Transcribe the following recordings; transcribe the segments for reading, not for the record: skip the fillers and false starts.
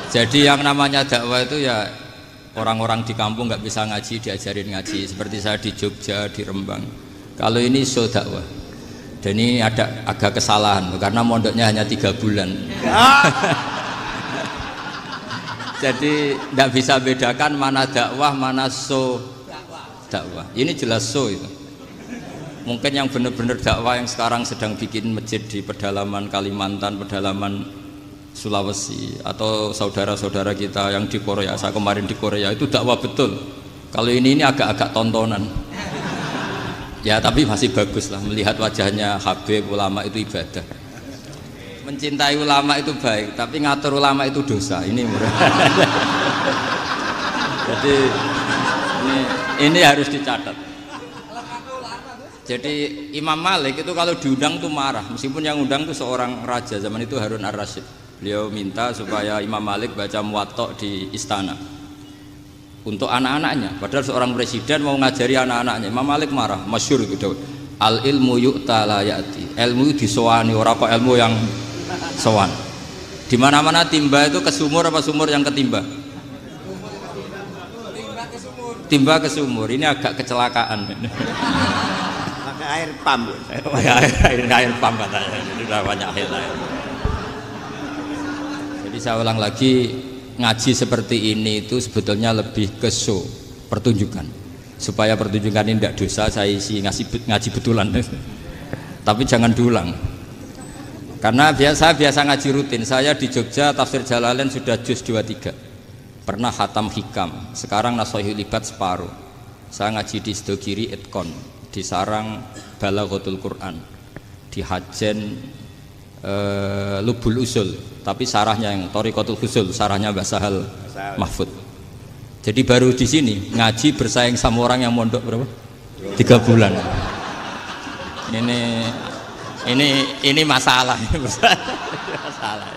Jadi yang namanya dakwah itu ya orang-orang di kampung nggak bisa ngaji diajarin ngaji. Seperti saya di Jogja, di Rembang. Kalau ini show dakwah. Dan ini ada agak kesalahan karena mondoknya hanya 3 bulan. Jadi tidak bisa bedakan mana dakwah, mana show dakwah. Ini jelas show itu. Mungkin yang benar-benar dakwah yang sekarang sedang bikin masjid di pedalaman Kalimantan, pedalaman Sulawesi, atau saudara-saudara kita yang di Korea. Saya kemarin di Korea itu dakwah betul. Kalau ini agak-agak tontonan. Ya tapi masih bagus lah melihat wajahnya Habib ulama itu ibadah. Mencintai ulama itu baik, tapi ngatur ulama itu dosa. Ini jadi ini harus dicatat. Jadi Imam Malik itu kalau diundang tuh marah, meskipun yang undang tuh seorang raja zaman itu, Harun ar-Rasyid. Beliau minta supaya Imam Malik baca Muwatta di istana untuk anak-anaknya. Padahal seorang presiden mau ngajari anak-anaknya. Imam Malik marah, masyhur itu Daud. Al ilmu yu'ta la ya'ti. Ilmu disowani, ora kok ilmu yang sowan. Di mana-mana timba itu ke sumur apa sumur yang ketimba? Timba ke sumur. Ini agak kecelakaan. Pakai air pam. Air pam katanya. Jadi udah banyak air. Jadi saya ulang lagi, ngaji seperti ini itu sebetulnya lebih ke show, pertunjukan. Supaya pertunjukan ini tidak dosa, saya isi ngaji betulan. Tapi jangan diulang. Karena biasa ngaji rutin. Saya di Jogja tafsir Jalalain sudah juz 23. Pernah khatam hikam. Sekarang Nashahul Ibad separuh. Saya ngaji di Sidogiri Itkon, di Sarang Balaghatul Quran, di Hajen Lubul Usul, tapi sarahnya yang Thariqatul Husul, sarahnya Mbah Sahal Mahfud. Jadi baru di sini ngaji bersaing sama orang yang mondok berapa? 3 bulan. Ini masalah. Masalah.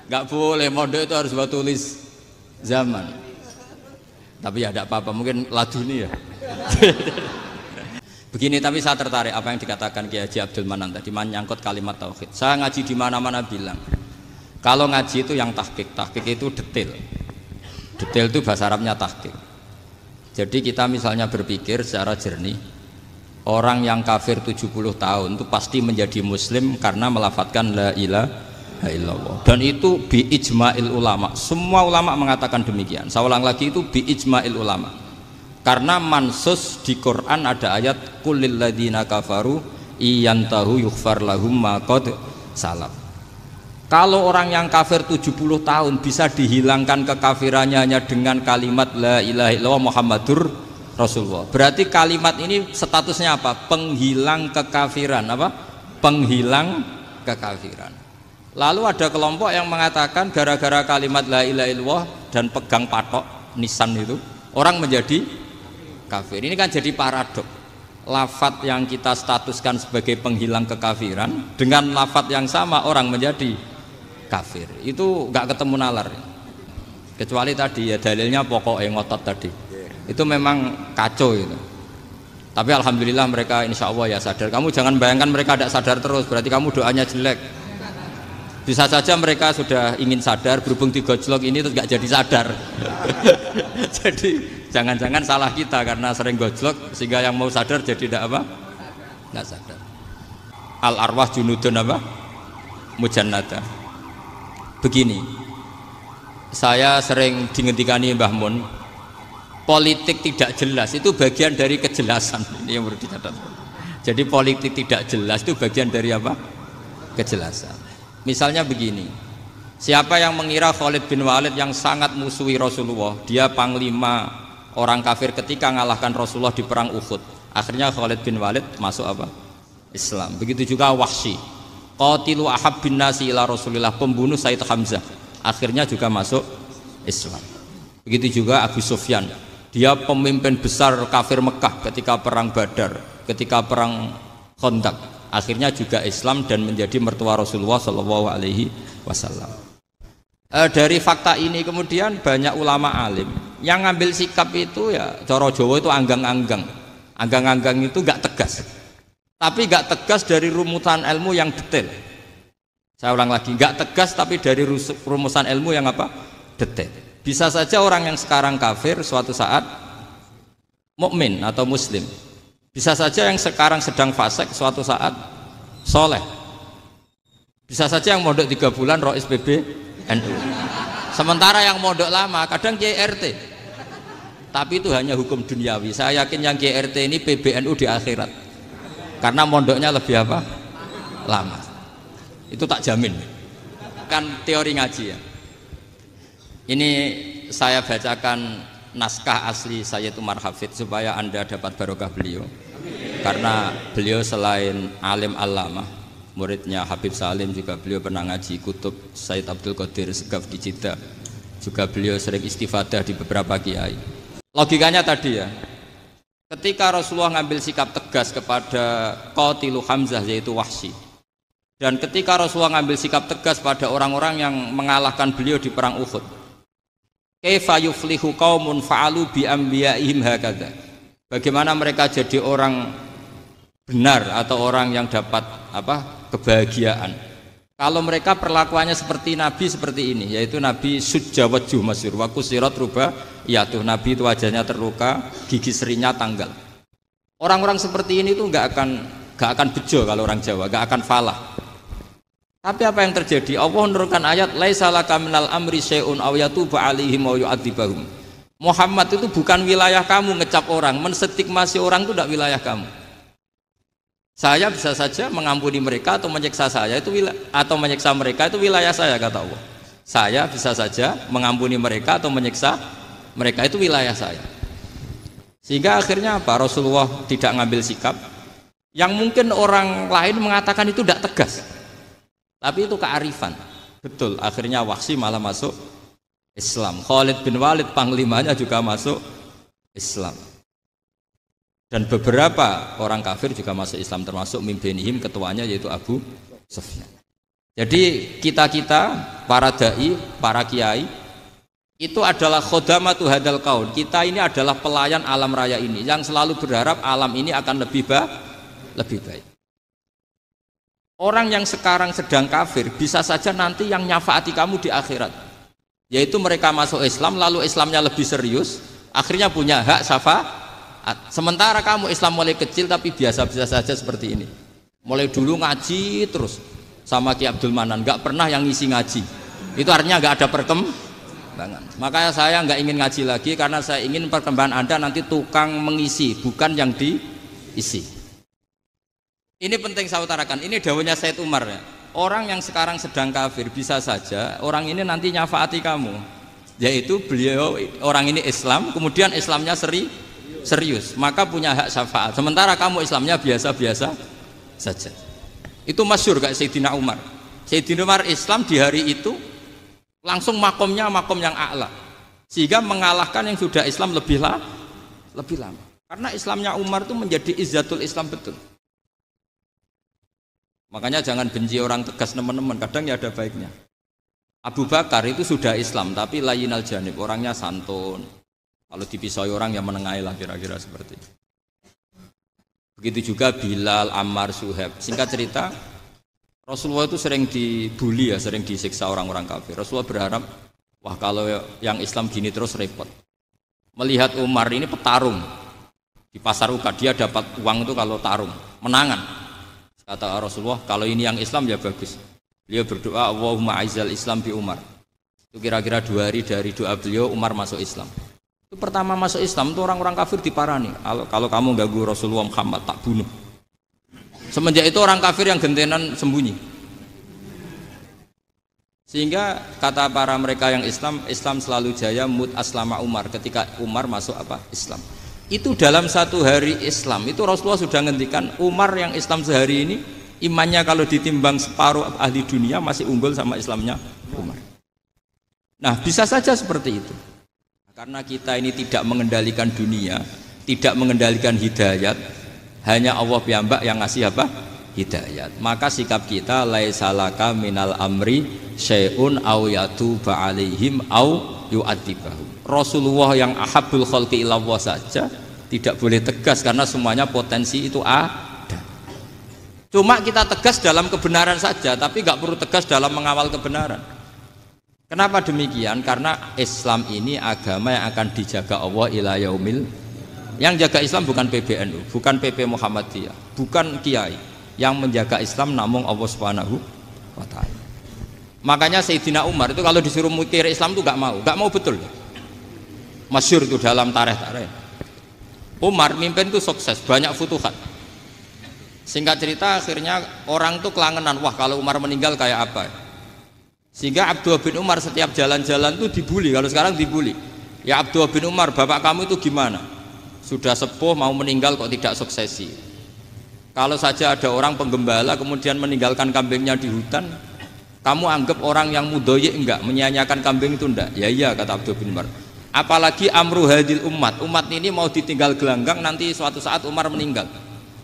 Nggak boleh mondok itu harus buat tulis zaman. Tapi ya tidak apa-apa, mungkin laduni ya. Begini, tapi saya tertarik apa yang dikatakan Kiai Haji Abdul Manan tadi menyangkut kalimat tauhid. Saya ngaji di mana-mana bilang, kalau ngaji itu yang tahqiq itu detail. Detail itu bahasa Arabnya tahqiq. Jadi kita misalnya berpikir secara jernih, orang yang kafir 70 tahun itu pasti menjadi muslim karena melafadzkan la ilaha illallah. Dan itu bi ijma'il ulama. Semua ulama mengatakan demikian. Saya ulang lagi, itu bi ijma'il ulama. Karena mansus di Quran ada ayat kulil ladina kafaru iyantahu yughfar lahum ma qad salaf. Kalau orang yang kafir 70 tahun bisa dihilangkan kekafirannya hanya dengan kalimat la ilaha illallah Muhammadur Rasulullah. Berarti kalimat ini statusnya apa? Penghilang kekafiran, apa? Penghilang kekafiran. Lalu ada kelompok yang mengatakan gara-gara kalimat la ilaha illallah dan pegang patok nisan itu orang menjadi kafir. Ini kan jadi paradok. Lafadz yang kita statuskan sebagai penghilang kekafiran dengan lafadz yang sama orang menjadi kafir. Itu nggak ketemu nalar. Kecuali tadi ya dalilnya pokoknya ngotot tadi. Itu memang kacau itu. Tapi alhamdulillah mereka insya Allah ya sadar. Kamu jangan bayangkan mereka tidak sadar terus, berarti kamu doanya jelek. Bisa saja mereka sudah ingin sadar, berhubung digojlok ini terus nggak jadi sadar. Jadi jangan-jangan salah kita karena sering gojlok sehingga yang mau sadar jadi tidak apa? Nggak sadar. Al arwah junudun apa? Mujannada. Begini, saya sering dingetikani Mbah Mun, politik tidak jelas itu bagian dari kejelasan. Ini yang perlu dicatat. Jadi politik tidak jelas itu bagian dari apa? Kejelasan. Misalnya begini, siapa yang mengira Khalid bin Walid yang sangat musuhi Rasulullah, dia panglima orang kafir ketika mengalahkan Rasulullah di perang Uhud, akhirnya Khalid bin Walid masuk apa? Islam. Begitu juga Wahsy, qatilu ahabbin nasi ila Rasulillah, pembunuh Said Hamzah, akhirnya juga masuk Islam. Begitu juga Abu Sufyan, dia pemimpin besar kafir Mekah ketika perang Badar, ketika perang Khandaq, akhirnya juga Islam dan menjadi mertua Rasulullah Shallallahu Alaihi Wasallam. Dari fakta ini kemudian banyak ulama alim yang ngambil sikap itu ya cara Jawa itu anggang-anggang. Anggang-anggang itu gak tegas, tapi gak tegas dari rumusan ilmu yang detail. Saya ulang lagi, nggak tegas tapi dari rumusan ilmu yang apa? Detail. Bisa saja orang yang sekarang kafir suatu saat mukmin atau muslim. Bisa saja yang sekarang sedang fasik suatu saat soleh. Bisa saja yang mondok 3 bulan rois PBNU. Sementara yang mondok lama kadang Kiai RT. Tapi itu hanya hukum duniawi. Saya yakin yang Kiai RT ini PBNU di akhirat. Karena mondoknya lebih apa? Lama. Itu tak jamin. Kan teori ngaji ya. Ini saya bacakan naskah asli Sayyid Umar Hafid supaya Anda dapat barokah beliau. Karena beliau selain alim allamah, muridnya Habib Salim, juga beliau pernah ngaji kutub Sayyid Abdul Qadir Segaf di Jeddah. Juga beliau sering istifadah di beberapa kiai. Logikanya tadi ya, ketika Rasulullah ngambil sikap tegas kepada Qatilu Hamzah yaitu Wahsy, dan ketika Rasulullah ngambil sikap tegas pada orang-orang yang mengalahkan beliau di perang Uhud, kaifa yuflihu qaumun fa'alu bi anbiya'ihim hakadha, bagaimana mereka jadi orang benar atau orang yang dapat kebahagiaan kalau mereka perlakuannya seperti Nabi seperti ini, yaitu Nabi sujjawajjuh masyhur wa kusirat ruba, yaitu Nabi itu wajahnya terluka, gigi serinya tanggal. Orang-orang seperti ini tuh nggak akan bejo kalau orang Jawa, nggak akan falah. Tapi apa yang terjadi? Allah menurunkan ayat laisa laka minal amri syai'un aw yatuba 'alaihim aw yu'adzibahum. Muhammad itu bukan wilayah kamu ngecap orang, menstigmasi orang itu tidak wilayah kamu. Saya bisa saja mengampuni mereka atau menyiksa saya itu atau menyiksa mereka itu wilayah saya, kata Allah. Saya bisa saja mengampuni mereka atau menyiksa mereka itu wilayah saya. Sehingga akhirnya apa? Rasulullah tidak ngambil sikap yang mungkin orang lain mengatakan itu tidak tegas. Tapi itu kearifan. Betul, akhirnya Wahsy malah masuk Islam. Khalid bin Walid panglimanya juga masuk Islam. Dan beberapa orang kafir juga masuk Islam, termasuk mimbenihim, ketuanya yaitu Abu Sufyan. Jadi kita-kita, para da'i, para kiai, itu adalah khodamatu hadal kaun. Kita ini adalah pelayan alam raya ini, yang selalu berharap alam ini akan lebih baik. Orang yang sekarang sedang kafir bisa saja nanti yang nyafaati kamu di akhirat, yaitu mereka masuk Islam lalu Islamnya lebih serius, akhirnya punya hak syafaat. Sementara kamu Islam mulai kecil tapi biasa-biasa saja seperti ini, mulai dulu ngaji terus sama Ki Abdul Manan, nggak pernah yang ngisi ngaji, itu artinya nggak ada perkembangan. Makanya saya nggak ingin ngaji lagi karena saya ingin perkembangan Anda nanti tukang mengisi, bukan yang diisi. Ini penting saya utarakan, ini dawuhnya Sayyid Umar ya. Orang yang sekarang sedang kafir bisa saja orang ini nanti nyafaati kamu, yaitu beliau orang ini Islam, kemudian Islamnya serius, maka punya hak syafaat. Sementara kamu Islamnya biasa-biasa saja. Itu masyhur kayak Sayyidina Umar. Sayyidina Umar Islam di hari itu langsung makomnya makom yang a'la, sehingga mengalahkan yang sudah Islam lebih lama. Karena Islamnya Umar itu menjadi izzatul Islam betul. Makanya jangan benci orang tegas teman-teman, kadang ya ada baiknya. Abu Bakar itu sudah Islam tapi layinal janib, orangnya santun. Kalau dipisoi orang yang menengahi lah kira-kira seperti itu. Begitu juga Bilal, Ammar, Suhaib. Singkat cerita, Rasulullah itu sering dibully ya, sering disiksa orang-orang kafir. Rasulullah berharap, wah kalau yang Islam gini terus repot. Melihat Umar ini petarung di pasar Uka, dia dapat uang itu kalau tarung, menangan. Kata Rasulullah, kalau ini yang Islam ya bagus. Beliau berdoa, Allahumma aizal Islam bi Umar. Itu kira-kira 2 hari dari doa beliau, Umar masuk Islam. Itu pertama masuk Islam itu orang-orang kafir diparani, kalau kamu ganggu Rasulullah Muhammad tak bunuh. Semenjak itu orang kafir yang gentenan sembunyi. Sehingga kata para mereka yang Islam selalu jaya mut aslama Umar, ketika Umar masuk Islam. Itu dalam 1 hari Islam itu Rasulullah sudah ngendikan Umar yang Islam sehari ini imannya kalau ditimbang separuh ahli dunia masih unggul sama Islamnya Umar. Nah bisa saja seperti itu. Karena kita ini tidak mengendalikan dunia, tidak mengendalikan hidayat, hanya Allah piyambak yang ngasih hidayat. Maka sikap kita laisa laka minal amri syai'un aw yatuba alaihim aw yu'adzibahum. Rasulullah yang ahabbul khalqi ilallah saja tidak boleh tegas karena semuanya potensi itu ada. Cuma kita tegas dalam kebenaran saja, tapi nggak perlu tegas dalam mengawal kebenaran. Kenapa demikian? Karena Islam ini agama yang akan dijaga Allah ila yaumil. Yang jaga Islam bukan PBNU, bukan PP Muhammadiyah, bukan kiai. Yang menjaga Islam namun Allah Subhanahu wa taala. Makanya Sayyidina Umar itu kalau disuruh mikir Islam itu nggak mau betul. Masyhur itu dalam tarikh. Umar mimpin itu sukses, banyak futuhat. Singkat cerita akhirnya orang tuh kelangenan, wah kalau Umar meninggal kayak apa? Sehingga Abdullah bin Umar setiap jalan-jalan tuh dibully, kalau sekarang dibully. Ya Abdullah bin Umar, bapak kamu itu gimana? Sudah sepuh mau meninggal kok tidak suksesi. Kalau saja ada orang penggembala kemudian meninggalkan kambingnya di hutan, kamu anggap orang yang mudoyik enggak, menyia-nyiakan kambing itu enggak? Ya iya, kata Abdullah bin Umar. Apalagi amru hadil umat ini mau ditinggal gelanggang, nanti suatu saat Umar meninggal.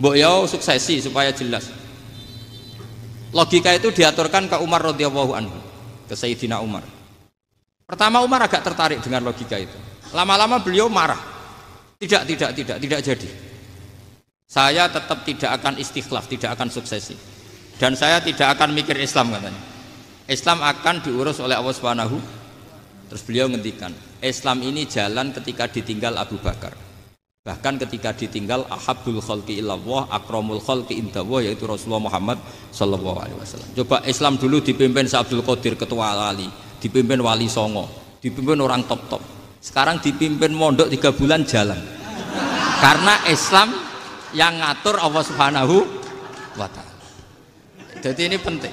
Mbok yo suksesi supaya jelas. Logika itu diaturkan ke Umar radhiyallahu anhu, ke Sayyidina Umar. Pertama Umar agak tertarik dengan logika itu. Lama-lama beliau marah. Tidak jadi. Saya tetap tidak akan istikhlaf, tidak akan suksesi. Dan saya tidak akan mikir Islam katanya. Islam akan diurus oleh Allah Subhanahu. Terus beliau ngendikan, Islam ini jalan ketika ditinggal Abu Bakar. Bahkan ketika ditinggal ahabbul khalqi illallah akramul khalqi indallah, yaitu Rasulullah Muhammad sallallahu alaihi wasallam. Coba Islam dulu dipimpin Syekh Abdul Qadir ketua wali, dipimpin wali songo, dipimpin orang top-top. Sekarang dipimpin mondok 3 bulan jalan. Karena Islam yang ngatur Allah Subhanahu wa taala. Jadi ini penting.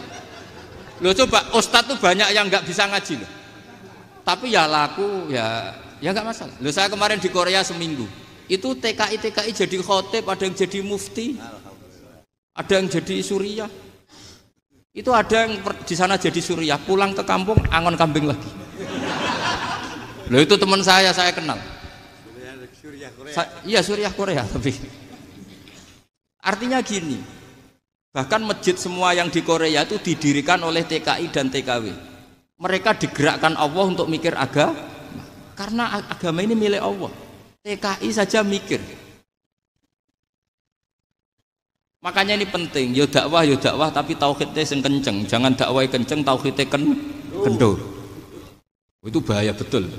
Loh coba ustadz tuh banyak yang nggak bisa ngaji loh. Tapi ya laku ya nggak masalah. Loh saya kemarin di Korea seminggu. Itu TKI jadi khotib, ada yang jadi mufti, ada yang jadi suriah. Itu ada yang di sana jadi suriah, pulang ke kampung angon kambing lagi. Loh itu teman saya kenal. Iya suriah Korea tapi. Artinya gini, bahkan masjid semua yang di Korea itu didirikan oleh TKI dan TKW. Mereka digerakkan Allah untuk mikir agama, karena agama ini milik Allah. TKI saja mikir. Makanya ini penting, yo dakwah tapi tauhidnya sing kenceng, jangan dakwah kenceng tauhidnya kendor. Itu bahaya betul.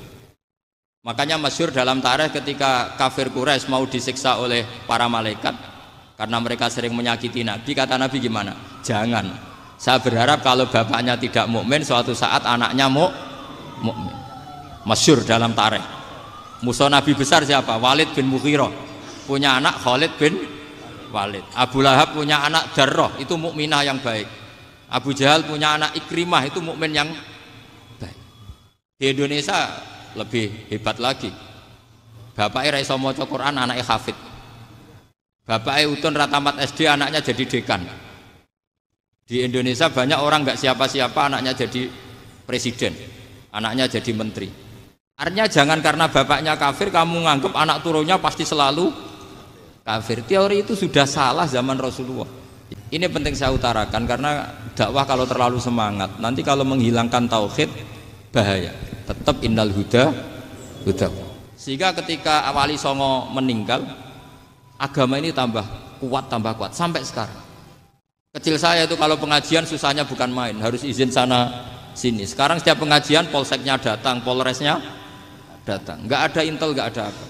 Makanya masyhur dalam tarikh ketika kafir Quraisy mau disiksa oleh para malaikat karena mereka sering menyakiti Nabi, kata Nabi gimana? Jangan. Saya berharap kalau bapaknya tidak mukmin, suatu saat anaknya mukmin. Masyhur dalam tarikh. Musuh Nabi besar siapa? Walid bin Mughirah. Punya anak Khalid bin Walid. Abu Lahab punya anak Darrah, itu mukminah yang baik. Abu Jahal punya anak Ikrimah, itu mukmin yang baik. Di Indonesia lebih hebat lagi. Bapaknya ra iso maca Quran, anaknya hafid. Bapaknya utun ratamat SD, anaknya jadi dekan. Di Indonesia banyak orang nggak siapa-siapa, anaknya jadi presiden, anaknya jadi menteri. Artinya jangan karena bapaknya kafir kamu nganggap anak turunnya pasti selalu kafir. Teori itu sudah salah zaman Rasulullah. Ini penting saya utarakan karena dakwah kalau terlalu semangat, nanti kalau menghilangkan tauhid bahaya. Tetap innal huda. Sehingga ketika Wali Songo meninggal, agama ini tambah kuat sampai sekarang. Kecil saya itu kalau pengajian susahnya bukan main, harus izin sana sini. Sekarang setiap pengajian polseknya datang, polresnya datang, nggak ada intel, nggak ada apa.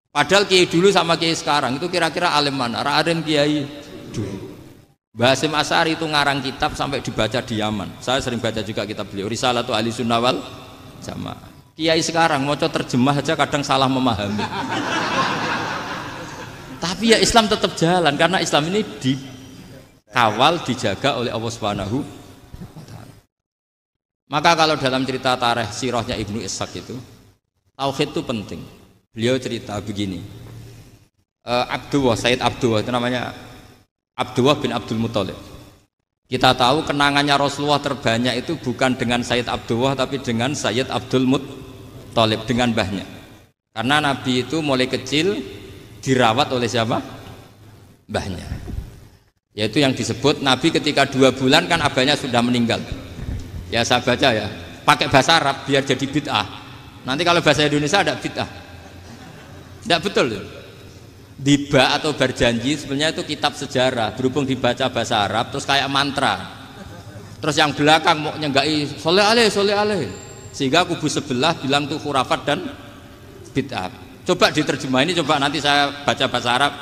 Padahal kiai dulu sama kiai sekarang itu kira-kira alim mana? Alim kiai dulu. Mbah Hasyim Asy'ari itu ngarang kitab sampai dibaca di Yaman. Saya sering baca juga kitab beliau, Risalatu Ahli Sunnah wal Jamaah. Kiai sekarang mau terjemah aja kadang salah memahami. Tapi ya Islam tetap jalan karena Islam ini dikawal, dijaga oleh Allah Subhanahu. Maka kalau dalam cerita tarikh sirahnya Ibnu Ishaq itu, tauhid itu penting. Beliau cerita begini, Sayyid Abdullah itu namanya Abdullah bin Abdul Muthalib. Kita tahu kenangannya Rasulullah terbanyak itu bukan dengan Sayyid Abdullah tapi dengan Sayyid Abdul Muthalib, dengan mbahnya. Karena Nabi itu mulai kecil dirawat oleh siapa? Mbahnya. Yaitu yang disebut Nabi ketika 2 bulan kan abahnya sudah meninggal. Ya saya baca ya, pakai bahasa Arab biar jadi bid'ah. Nanti kalau bahasa Indonesia ada bid'ah. Tidak betul. Diba atau berjanji sebenarnya itu kitab sejarah, berhubung dibaca bahasa Arab terus kayak mantra. Terus yang belakang mau nyenggai soleh aleh, sehingga kubu sebelah bilang tuh khurafat dan bid'ah. Coba diterjemah ini, coba nanti saya baca bahasa Arab.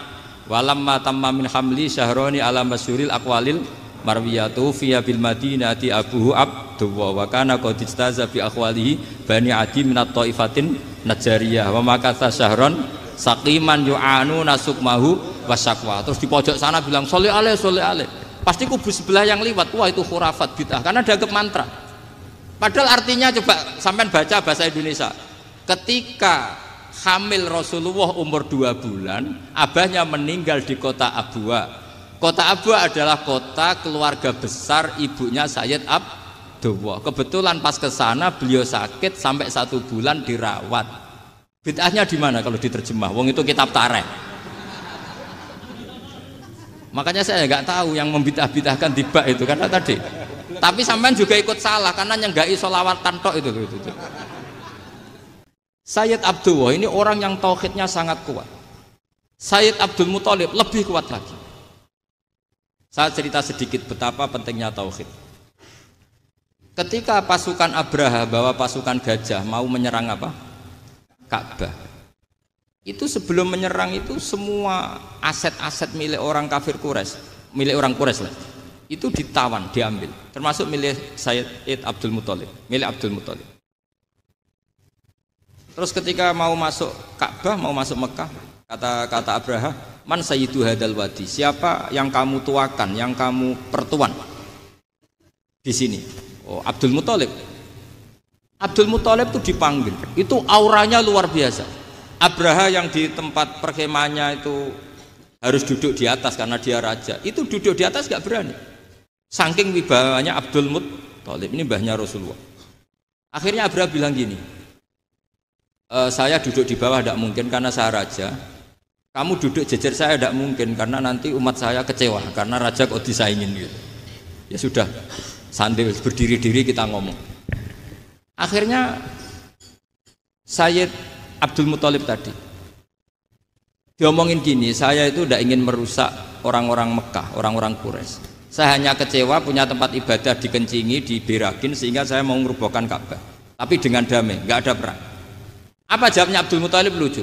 Walamma tamma min hamli syahroni ala masyuril aqwalil marwiyatu fiya bil madinati abuhu abdullah wa kana qad istaza bi aqwalihi bani adi minat taifatin najariyah wa makatha syahron saqiman yu'anu nasukmahu wasyaqwa. Terus di pojok sana bilang soleh aleh. Pasti kubu sebelah yang liwat, wah itu khurafat bid'ah karena dianggap mantra. Padahal artinya coba sampean baca bahasa Indonesia. Ketika hamil Rasulullah umur 2 bulan, abahnya meninggal di kota Abwa. Kota Abwa adalah kota keluarga besar ibunya Sayyid Abdullah. Kebetulan pas ke sana beliau sakit sampai 1 bulan dirawat. Bid'ahnya di mana kalau diterjemah? Wong itu kitab tarikh. Makanya saya nggak tahu yang membid'ah-bid'ahkan tiba itu karena tadi. Tapi sampean juga ikut salah karena nyenggai sholawatan tok itu. Sayyid Abdullah ini orang yang tauhidnya sangat kuat. Sayyid Abdul Muthalib lebih kuat lagi. Saya cerita sedikit betapa pentingnya tauhid. Ketika pasukan Abraha bawa pasukan gajah mau menyerang apa? Ka'bah. Itu sebelum menyerang itu semua aset-aset milik orang kafir Quraisy, milik orang Quraisy lah, itu ditawan, diambil, termasuk milik Sayyid Abdul Muthalib, milik Abdul Muthalib. Terus ketika mau masuk Ka'bah, mau masuk Mekah, kata Abraha, man sayyidu hadal wadi, siapa yang kamu tuakan, yang kamu pertuan di sini? Oh, Abdul Muthalib. Abdul Muthalib itu dipanggil, itu auranya luar biasa. Abraha yang di tempat perkemahannya itu harus duduk di atas karena dia raja, itu duduk di atas gak berani, saking wibawanya Abdul Muthalib, ini mbahnya Rasulullah. Akhirnya Abraha bilang gini, saya duduk di bawah tidak mungkin karena saya raja, kamu duduk jejer saya tidak mungkin karena nanti umat saya kecewa karena raja kok disaingin gitu. Ya sudah, sambil berdiri-diri kita ngomong. Akhirnya Sayyid Abdul Muthalib tadi diomongin gini, saya itu tidak ingin merusak orang-orang Mekah, orang-orang Quraisy. Saya hanya kecewa punya tempat ibadah dikencingi, diberakin sehingga saya mau merubuhkan Ka'bah. Tapi dengan damai, nggak ada perang. Apa jawabnya Abdul Muthalib? Lucu.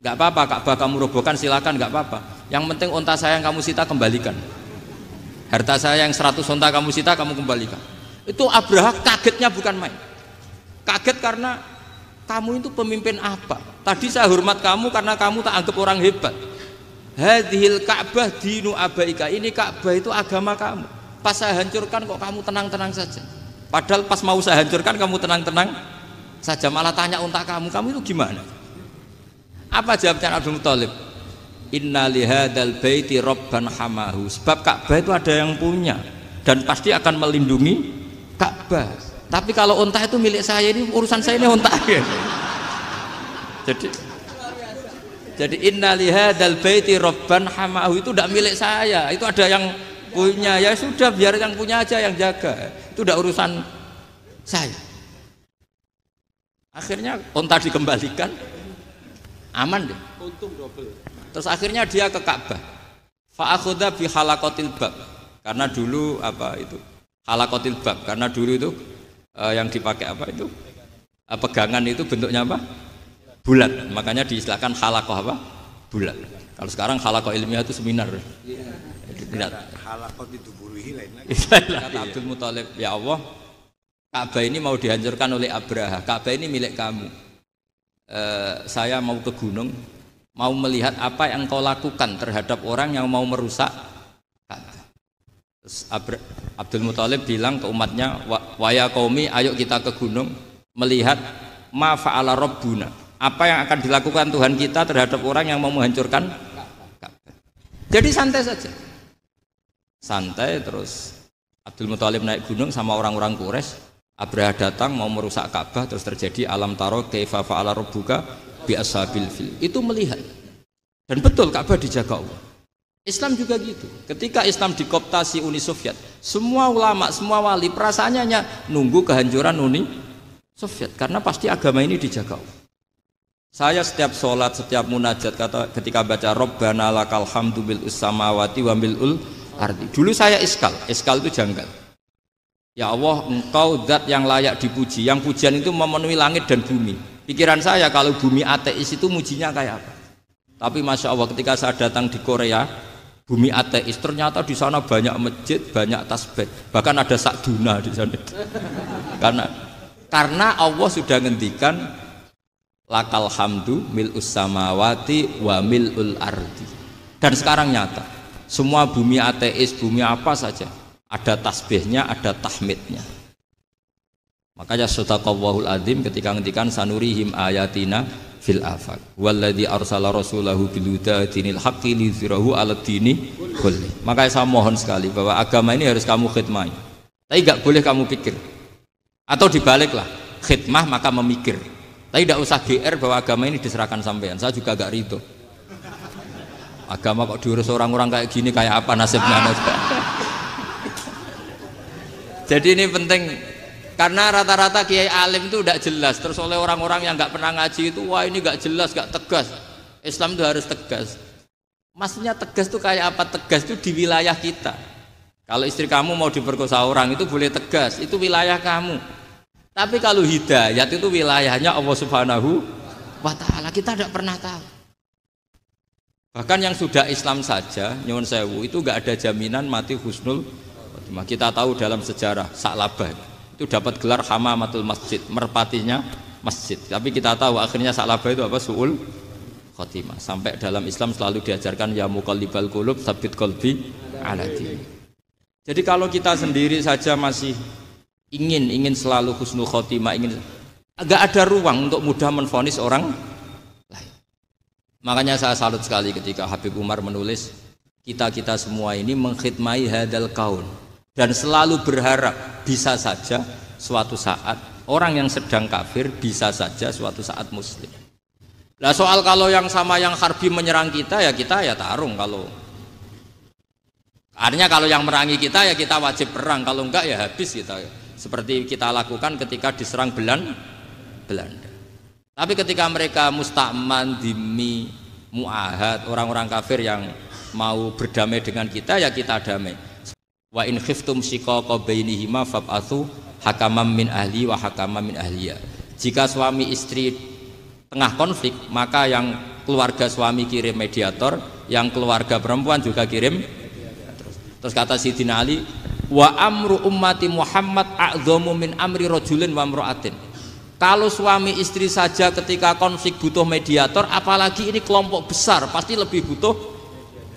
Nggak apa-apa, Ka'bah kamu robohkan silakan, nggak apa-apa. Yang penting unta saya yang kamu sita kembalikan. Harta saya yang 100 unta kamu sita kamu kembalikan. Itu Abraha kagetnya bukan main. Kaget karena kamu itu pemimpin apa? Tadi saya hormat kamu karena kamu tak anggap orang hebat. Hadhil Ka'bah dinu abaika, ini Ka'bah itu agama kamu. Pas saya hancurkan kok kamu tenang-tenang saja. Padahal pas mau saya hancurkan kamu tenang-tenang saja, malah tanya unta kamu itu gimana? Apa jawabnya Abdul Muthalib? Inna lihadal baiti robban hamahu. Sebab Ka'bah itu ada yang punya dan pasti akan melindungi Ka'bah. Tapi kalau unta itu milik saya, ini urusan saya, ini unta. Jadi inna lihadal baiti robban hamahu itu tidak milik saya, itu ada yang punya. Ya sudah, biar yang punya aja yang jaga, itu tidak urusan saya. Akhirnya unta dikembalikan, aman deh, untung double. Terus akhirnya dia ke Ka'bah, fa'akhudha bi halaqatil bab, karena dulu apa itu halaqatil bab, karena dulu itu yang dipakai apa itu pegangan itu bentuknya apa? Bulat, makanya diistilahkan halaqah apa? Bulat. Kalau sekarang halaqah ilmiah itu seminar. Tidak. Halaqah itu buruhi lain lagi. Kata Abdul Muthalib, ya Allah, Ka'bah ini mau dihancurkan oleh Abraha. Ka'bah ini milik kamu. Saya mau ke gunung, mau melihat apa yang kau lakukan terhadap orang yang mau merusak Ka'bah. Terus Abdul Muthalib bilang ke umatnya, wa ya qaumi, ayo kita ke gunung melihat ma fa'ala rabbuna, apa yang akan dilakukan Tuhan kita terhadap orang yang mau menghancurkan Ka'bah. Jadi santai saja, santai. Terus Abdul Muthalib naik gunung sama orang-orang Quraisy. Abraha datang mau merusak Ka'bah, terus terjadi alam taro kaifa fa'ala rabbuka bi ashabil fil. Itu melihat, dan betul Ka'bah dijaga Allah. Islam juga gitu. Ketika Islam dikooptasi Uni Soviet, semua ulama, semua wali perasaannya hanya nunggu kehancuran Uni Soviet, karena pasti agama ini dijaga Allah. Saya setiap sholat, setiap munajat ketika baca Rabbana lakal hamdu bil samawati wa mil'ul ardi. Dulu saya iskal itu janggal. Ya Allah, engkau zat yang layak dipuji, yang pujian itu memenuhi langit dan bumi. Pikiran saya kalau bumi ateis itu mujinya kayak apa? Tapi masya Allah ketika saya datang di Korea, bumi ateis ternyata di sana banyak masjid, banyak tasbih, bahkan ada sakduna di sana. Karena Allah sudah ngendikan lakal hamdu mil'us samawati wa mil'ul ardi. Dan sekarang nyata semua bumi ateis, bumi apa saja ada tasbihnya, ada tahmidnya. Makanya sadaqallahul adzim ketika ngendikan sanurihim ayatina fil afaq walladzi arsala rasulahu bil huda dinil haqqi liyuzhirahu 'alad dini kulli. Makanya saya mohon sekali bahwa agama ini harus kamu khidmah. Tapi enggak boleh kamu pikir. Atau dibaliklah, khidmah maka memikir. Tapi tidak usah GR bahwa agama ini diserahkan sampean. Saya juga agak ridho. Agama kok diurus orang-orang kayak gini, kayak apa nasibnya? Jadi ini penting karena rata-rata kiai alim itu tidak jelas. Terus oleh orang-orang yang nggak pernah ngaji itu, wah ini nggak jelas, nggak tegas. Islam itu harus tegas. Maksudnya tegas itu kayak apa? Tegas itu di wilayah kita. Kalau istri kamu mau diperkosa orang itu boleh tegas, itu wilayah kamu. Tapi kalau hidayat itu wilayahnya Allah Subhanahu wa Ta'ala, kita tidak pernah tahu. Bahkan yang sudah Islam saja, nyuwun sewu, itu nggak ada jaminan mati husnul khotimah. Kita tahu dalam sejarah Sa'labah itu dapat gelar hamamatul masjid, merpatinya masjid. Tapi kita tahu akhirnya Sa'labah itu apa? Su'ul khotimah. Sampai dalam Islam selalu diajarkan ya muqallibal qulub tsabbit qalbi ala dini. Jadi kalau kita sendiri saja masih ingin selalu husnul khotimah, agak ada ruang untuk mudah menvonis orang lain. Makanya saya salut sekali ketika Habib Umar menulis kita semua ini mengkhidmati hadal kaun dan selalu berharap bisa saja suatu saat orang yang sedang kafir bisa saja suatu saat muslim. Nah soal kalau yang sama yang harbi menyerang kita ya tarung. Kalau artinya kalau yang merangi kita ya kita wajib perang, kalau enggak ya habis kita. Seperti kita lakukan ketika diserang Belanda. Tapi ketika mereka musta'man, dhimmi, mu'ahad, orang-orang kafir yang mau berdamai dengan kita ya kita damai. Wa in khiftum shiqaqa bainihima fab'atsu hakaman min ahli wa hakaman min ahliya. Jika suami istri tengah konflik, maka yang keluarga suami kirim mediator, yang keluarga perempuan juga kirim. Terus kata Sayyidina Ali, wa amru ummati Muhammad a'dhamu min amri rajulin wa imra'atin. Kalau suami istri saja ketika konflik butuh mediator, apalagi ini kelompok besar pasti lebih butuh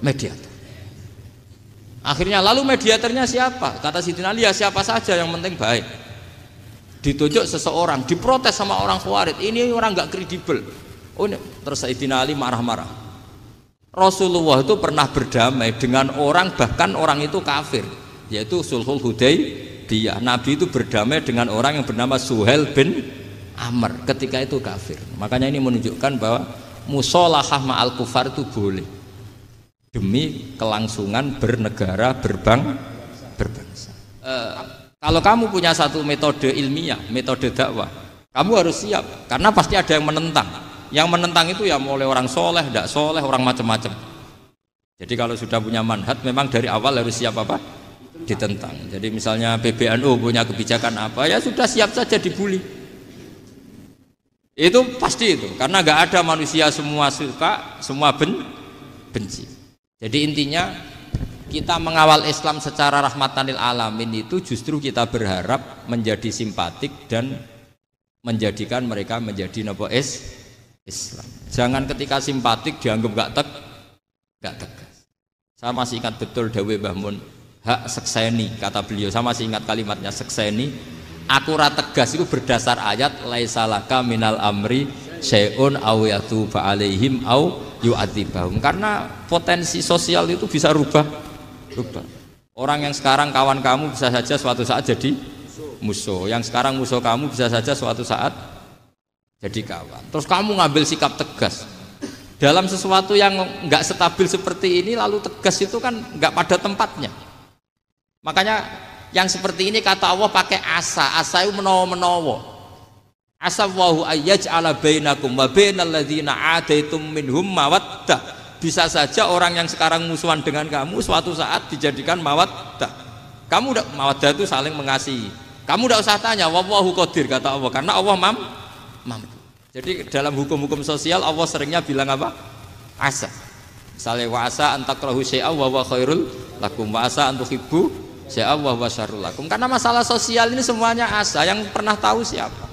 mediator. Akhirnya lalu mediatornya siapa? Kata Sayyidina Ali, ya siapa saja yang penting baik. Ditunjuk seseorang, diprotes sama orang Khawarij, ini orang nggak kredibel. Oh, terus Sayyidina Ali marah-marah. Rasulullah itu pernah berdamai dengan orang, bahkan orang itu kafir, yaitu Sulhul Hudaybiyah. Nabi itu berdamai dengan orang yang bernama Suhail bin Amr ketika itu kafir. Makanya ini menunjukkan bahwa musolahah ma'al kufar itu boleh demi kelangsungan bernegara, berbangsa. Kalau kamu punya satu metode ilmiah, metode dakwah, kamu harus siap karena pasti ada yang menentang. Yang menentang itu ya mulai orang soleh, tidak soleh, orang macam-macam. Jadi kalau sudah punya manhaj, memang dari awal harus siap apa? Ditentang. Jadi misalnya PBNU punya kebijakan apa, ya sudah siap saja dibully. Itu pasti itu, karena nggak ada manusia semua suka, semua benci. Jadi intinya kita mengawal Islam secara rahmatan lil alamin itu justru kita berharap menjadi simpatik dan menjadikan mereka menjadi Islam. Jangan ketika simpatik dianggap nggak tegas. Saya masih ingat betul dawuh Mbah Mun, hak sekseni, kata beliau. Saya masih ingat kalimatnya, sekseni. Aku ra tegas itu berdasar ayat laisalaka minal amri syai'un aw yatuba alaihim aw yu'adzibahum. Karena potensi sosial itu bisa rubah. Orang yang sekarang kawan kamu bisa saja suatu saat jadi musuh. Yang sekarang musuh kamu bisa saja suatu saat jadi kawan. Terus kamu ngambil sikap tegas dalam sesuatu yang nggak stabil seperti ini, lalu tegas itu kan nggak pada tempatnya. Makanya yang seperti ini kata Allah pakai asa itu menawa-menawa. Asallahu ayyaj'ala bainakum wa bainal ladzina adaitum minhum mawaddah. Bisa saja orang yang sekarang musuhan dengan kamu suatu saat dijadikan mawaddah. Kamu udah mawaddah itu saling mengasihi. Kamu tidak usah tanya, wallahu qadir kata Allah, karena Allah mampu. Jadi dalam hukum-hukum sosial Allah seringnya bilang apa? Asa. Misalnya wa asa an takrahu syai'an wa huwa khairul lakum wa asa an tuhibbu syai'an wa huwa syarrul lakum. Karena masalah sosial ini semuanya asa, yang pernah tahu siapa?